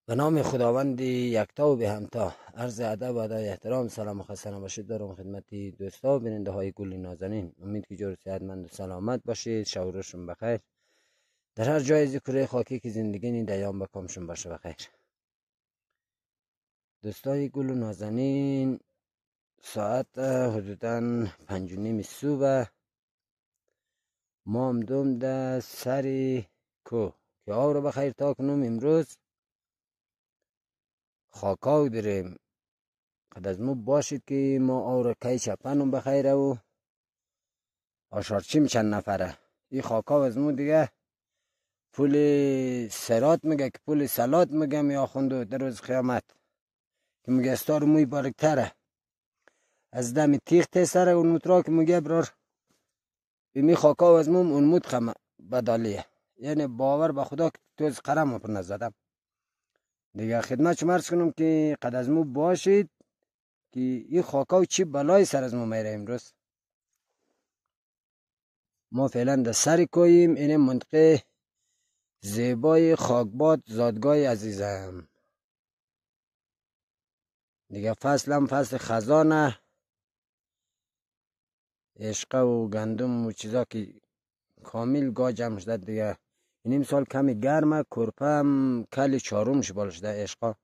به نام خداوند یکتا و به همتا. عرض ادب و ادای احترام، سلام و خسته نباشید دارم خدمتی دوستا و بیننده های گل نازنین. امید که جور صحتمند و سلامت باشید. شب و روزشون بخیر. در هر جای از کره خاکی که زندگی نی دیام بکامشون باشه بخیر. دوستای گل نازنین، ساعت حدوداً 5:30 صبح ما دوم در سری کو که آب رو بخیر تا کنم. امروز خاکاو داریم. قد از مو باشید که ما آور کی چپنم بخیره و آشارچیم چند نفره. این خاکاو از مو دیگه پول سرات میگه که پول سلات میگم یا خوندو در روز قیامت که میگه استار موی بارکتره از دم تیغ تسره اون مترا که میگه برار بیمی خاکاو از مو اون مت خم بدالیه. یعنی باور به خدا که توز قرم پر نزدم دیگه. خدمت شما عرض کنم که قد از مو باشید که این خاکاو چی بلای سر از مو میره. امروز ما فعلا در سر کوییم. این منطقه زیبای خاکباد زادگاه عزیزم دیگه. فصلم فصل خزانه، عشقه و گندم و چیزا که کامل گاه جمع شده دیگه. این امسال کمی گرمه، کرپه هم کل چارمش بال شده عشقا.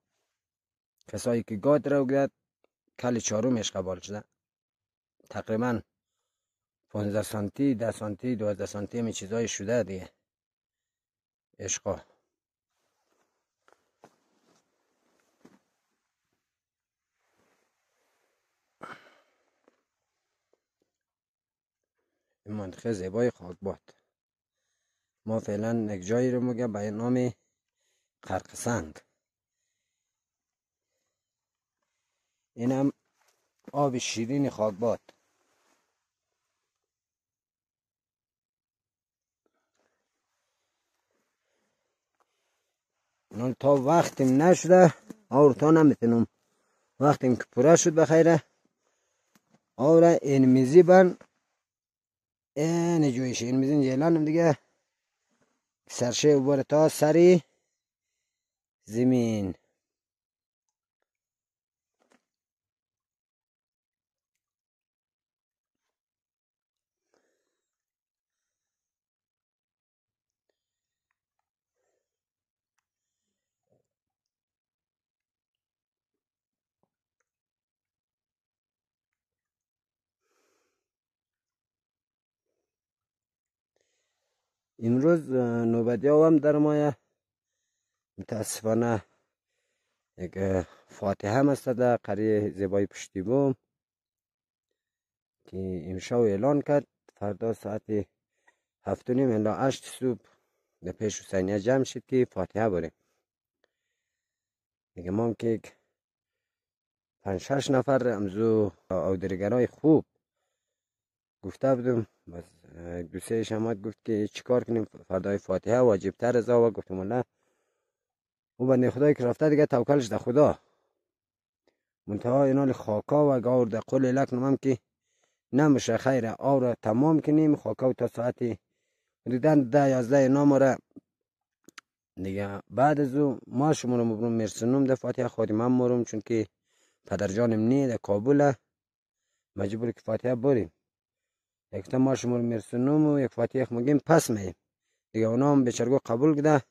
کسایی که گاد رو گرد کل چارم عشقه بال شده. تقریبا 15 سانتی 10 سانتی 12 سانتی همی چیزای شده دیگه عشقا. این منطقه زیبای خاکباد. ما فعلا یک جایی رو میگه به نام قرقسنگ. اینم آب شیرین خاکباد. نال تا وقتیم نشده آور تا نمیتونم. وقتیم که پره شد بخیره آوره این میزی بن این جویش این میزین جیلانم دیگه سرشه باره تا سری زمین. امروز نوبتی هم در مایه متاسفانه یک فاتحه هم است در قریه زیبای پشتی بوم که امشب اعلان کرد فردا ساعت 7:30 الی 8 صبح در پیش حسینیه جمع شد که فاتحه بریم دیگه. ما که 5-6 نفر امزو اودرگرای خوب گفته بودم، بس دوسته شمات گفت که چیکار کنیم فردای فاتحه واجب تر از و گفتم نه او بنده خدایی که رفته دیگه توکلش در خدا. منتها اینال خاکا و گاور در قول لک نمام که نمیشه خیر آور تمام کنیم. خاکا تا ساعت حدوداً 10-11 نامره دیگه. بعد از او ما شما رو مبرم مرسنوم در فاتحه خودم هم مرم چون که پدر جانم نی در کابل مجبور که فاتحه بریم. یک تا ما شما رو مرسنوم و یک فاتحه مگیم پس میم دیگه. اونا هم بچرگو قبول کده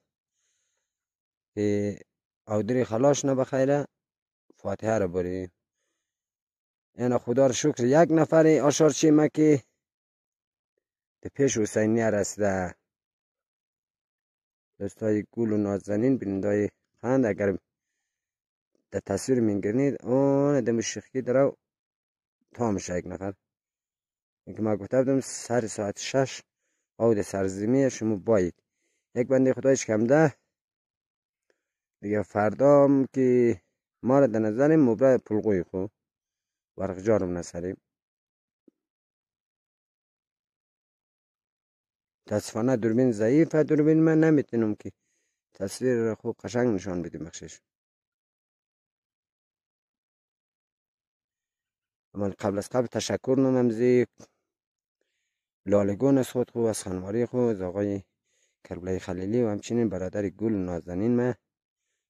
که اودری خلاش نبخیره فاتحه رو بریم. اینا خدا رو شکر یک نفر آشار چیمه که در پیش حسینیه رسیده. دوستای گل و نازنین بینندای خند، اگر در تصویر میگرنید اون دم شیخی درو تا میشه یک نفر که ما گفته بودم سر ساعت 6 او در سرزمین شما باید یک بنده خدایش کم ده دیگه. فردا هم که ما را در نظریم مبرای پلگوی خو ورق جارم نسریم. تصفانه دوربین ضعیفه، دوربین من نمیتونم که تصویر خوب قشنگ نشان بدیم بخشش. اما قبل از قبل تشکر نممزی لالگون از خود خو از خانواری خو از آقای کربلای خلیلی و همچنین برادر گل نازنین ما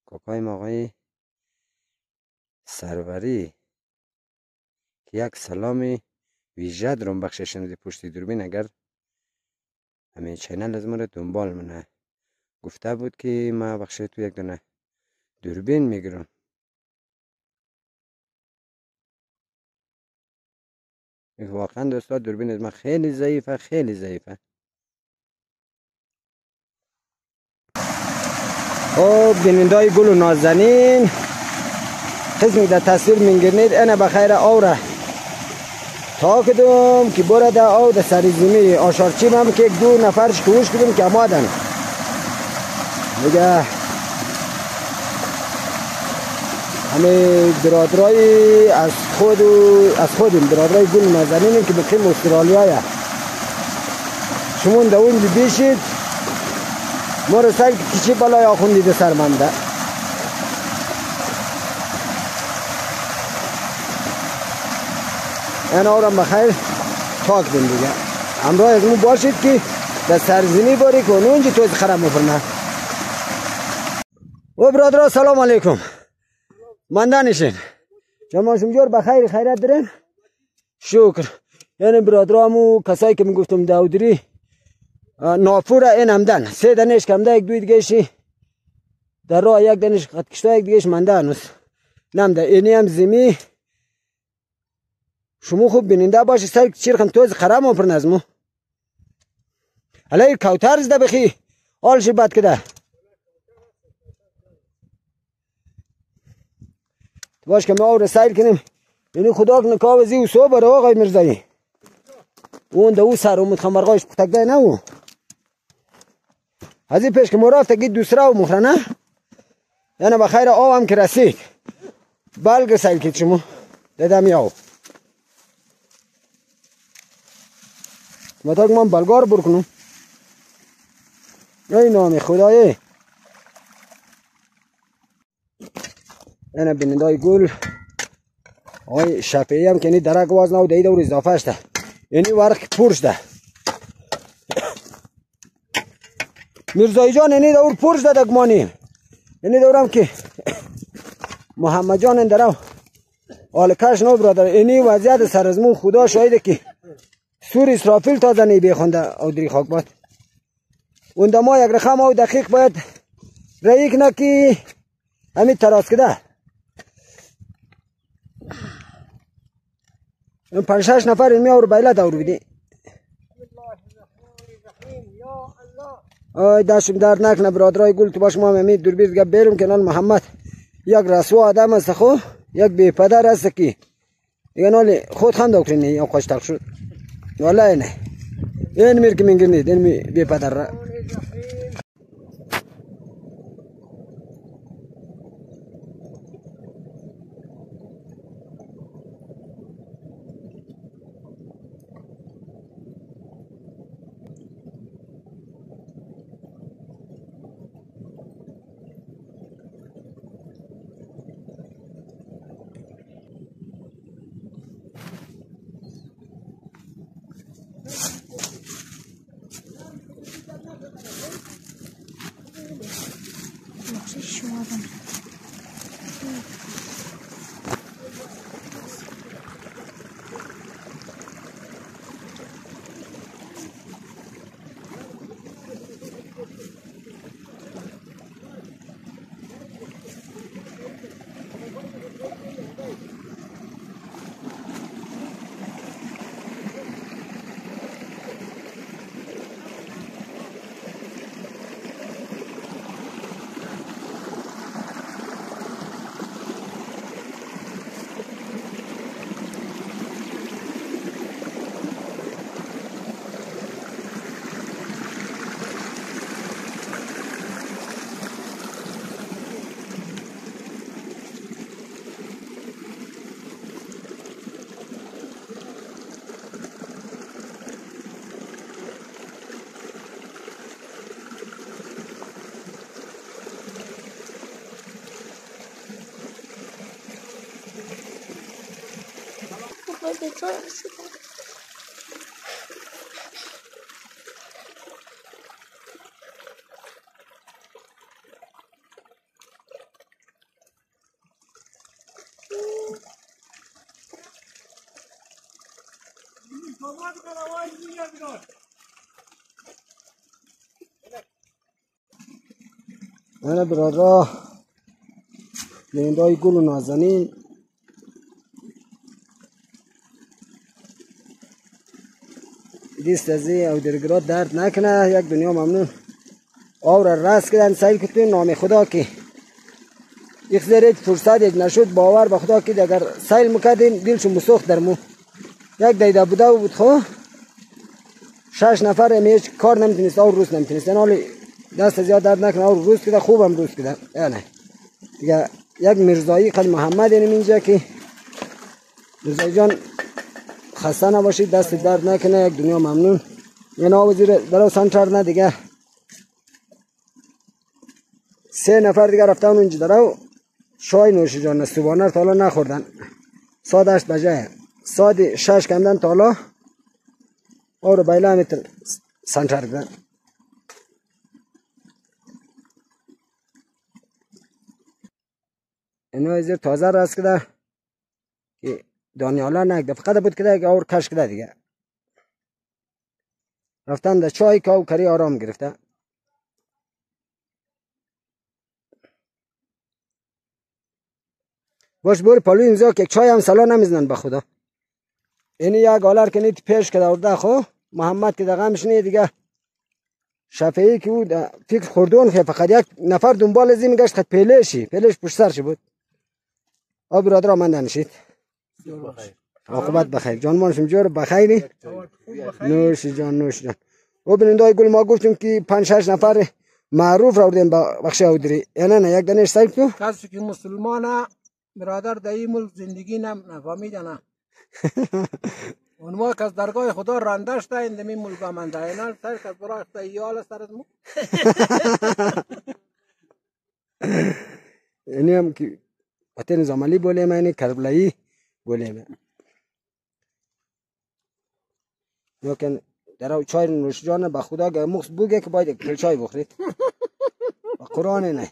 کاکای ما آقای سروری که یک سلام ویژه درم بخششند پشت دوربین اگر همین چینل از ما رو دنبال منه گفته بود که ما بخشه تو یک دونه دوربین میگیرم. واقعا دوستا دوربین از من خیلی ضعیفه، خیلی ضعیفه. خب بینندای گل و نازنین قسمی در تصویر میگیرید اینه بخیر آوره تا کدوم که برده آو در سری زمین آشارچی هم که یک دو نفرش کوش کدوم که آمادن میگه همه برادرای از خودیم برادرای گل نازنینیم که مقیم استرالیایه شمون در اونجا بیشید ما رو سر کچی بالای آخون دیده سرمنده این آورم بخیر تاک دیم دیگه همراه از مو باشید که در سرزمین باری کنه اونجا توی خرم مفرنه. و برادرها سلام علیکم مندانشین شما شمجور بخیر خیرت دارین شکر. یعنی برادرامو کسایی که میگفتم داودری نافور این همدن سه دنش کمده یک دوی دیگهشی در راه یک دنش خط کشتا یک دیگهش منده هنوز نمده اینی هم زمی شما خوب بیننده باشی سر چیرخم توز خرم آفرن از مو علی کوتر زده بخی حالش بد کده باش که ما او رسایل کنیم یعنی خدا کنه کاوزی و صبح رو آقای مرزایی اون دو سر و متخمرقایش پتکده نو از این پیش که مرافت گید دوسره و مخرنه یعنی بخیر آو هم که رسید بلگ رسایل کید شما دادم آو مطاق من بلگار برکنم ای نام خدایی اینه بینندای گل آقای شفیعی هم که اینی درک واز نو دهی دور اضافه شده اینی ورق پرش ده میرزایی جان اینی دور پرش ده دگمانی اینی دورم که محمد جان این درو آلکش نو برادر اینی وضعیت سرزمون خدا شایده که سور اسرافیل تازه نی بیخونده او دری خاک باد اونده ما یک رخم او دقیق باید رایک نکی همین تراس کده این 5-6 نفر این میار بایله دور بیدی آی داشتم درد نکنه برادرای گل تو باش ما همین دوربین دیگه بیرم کنال محمد یک رسوا آدم است خو یک بی پدر است کی دیگه نالی خود خند دکترینی یا خوش تلخ شد والله نه این میر که میگنید این بی پدر را من برادر لندای گل و نازنین دیست ازی او درگرا درد نکنه. یک دنیا ممنون. آور راست کردن سیل کتون نام خدا که یک ذره فرصت یک نشد باور به خدا که اگر سیل میکردین دلشون بسوخت در مو. یک دیده بوده بود خو 6 نفر هیچ کار نمیتونست اور روز نمیتونست. حالی دست زیاد درد نکنه اور روز کده خوبم روز کده. یعنی دیگه یک مرزایی خیلی محمد اینم اینجا که مرزایی جان خسته نباشید دست درد نکنه. یک دنیا ممنون. یه ناوزیر درو سنتر نه دیگه 3 نفر دیگه رفتن اونجا درو شای نوش جان صبحانه تا حالا نخوردن. ساعت 8 بجه ساعت 6 کندن تا حالا اور بایلا میتر سنتر کردن. اینو ازیر تازه راست کده که دانیالا نگده فقط بود کده که اور کش کده دیگه رفتن ده چای که او کری آرام گرفته. باش بوری پالوی امضا که چای هم سلا نمیزنن به خدا. اینی یک آلر که نیت پیش کده ورده خو محمد که دقیقه میشنه دیگه شفیعی که بود فکر خوردون خیلی فقط یک نفر دنبال ازی میگشت خد پیلشی پیلش پشت سرش بود. آب برادر آمنده نشید عاقبت بخیر جانمانشم جور بخیری نوش جان نوش جان. و بینندای گل ما گفتیم که 5-6 نفر معروف راوردیم بخش اودری. یعنی نه یک دنش سایب تو کسی که مسلمانه برادر در این ملک زندگی نفهمیده نه اون ما که از درگاه خدا رنده شده این دمی ملک آمنده اینال سر که برای اختیال سرت مو اینی هم که وطن زمالی بولیم اینی کربلایی بولیم. لیکن در چای نوش جان به خدا که مخص بوگه که باید کل چای بخورید قرآن نه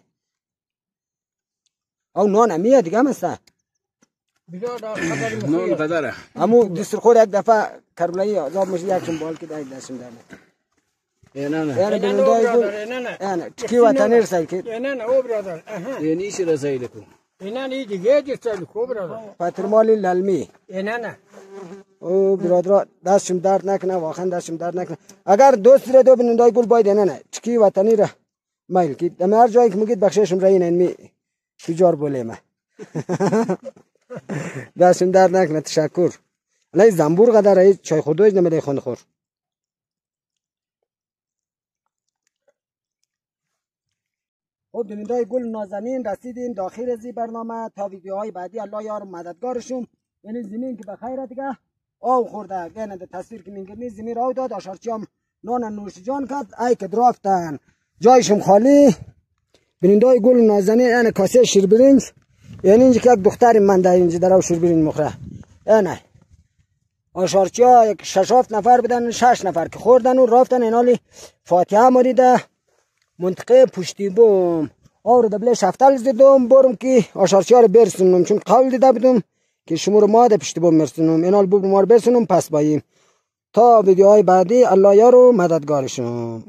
او نان میاد دیگه مثلا نان قدره امو دستر خود یک دفعه کربلایی آزاد میشه یکشون بال که داید دستم دارم یعنی بلندای گل یعنی چکی وطنی رسایی که نه او برادر یعنی ایشی رسایی لکن نه دیگه جستایی کو برادر پترمالی للمی نه او برادر دستشم درد نکنه واقعا دستشم درد نکنه. اگر دوست را دو بلندای گل باید نه چکی وطنی را میل که دم هر جایی که میگید بخششم را این می تجار بولیم دستشم درد نکنه. تشکر. الان زنبور قدر چای خوردوش نمیده خون خور. خب بینندای گل نازنین رسیدیم داخل از این برنامه تا ویدیوهای بعدی الله یار مددگارشون. یعنی زمین که بخیره دیگه آو خورده گنه ده تصویر که میگیرنی زمین آو داد آشارچیام نان نوش جان کرد ای که درافتن جایشم خالی. بینندای گل نازنین یعنی کاسه شیربرنج یعنی اینجا که یک دختر من در اینجا در او شیربرنج مخوره یعنی آشارچیا یک 6-7 نفر بدن 6 نفر که خوردن و رفتن اینالی فاتحه مریده منطقه پشتی بوم آور دبله شفتل زدم برم که آشارچیا رو برسونم چون قول دیده بدم که شما رو ماده پشتی بوم مرسونم اینال بوم رو برسونم پس باییم تا ویدیوهای بعدی الله یارو مددگارشون.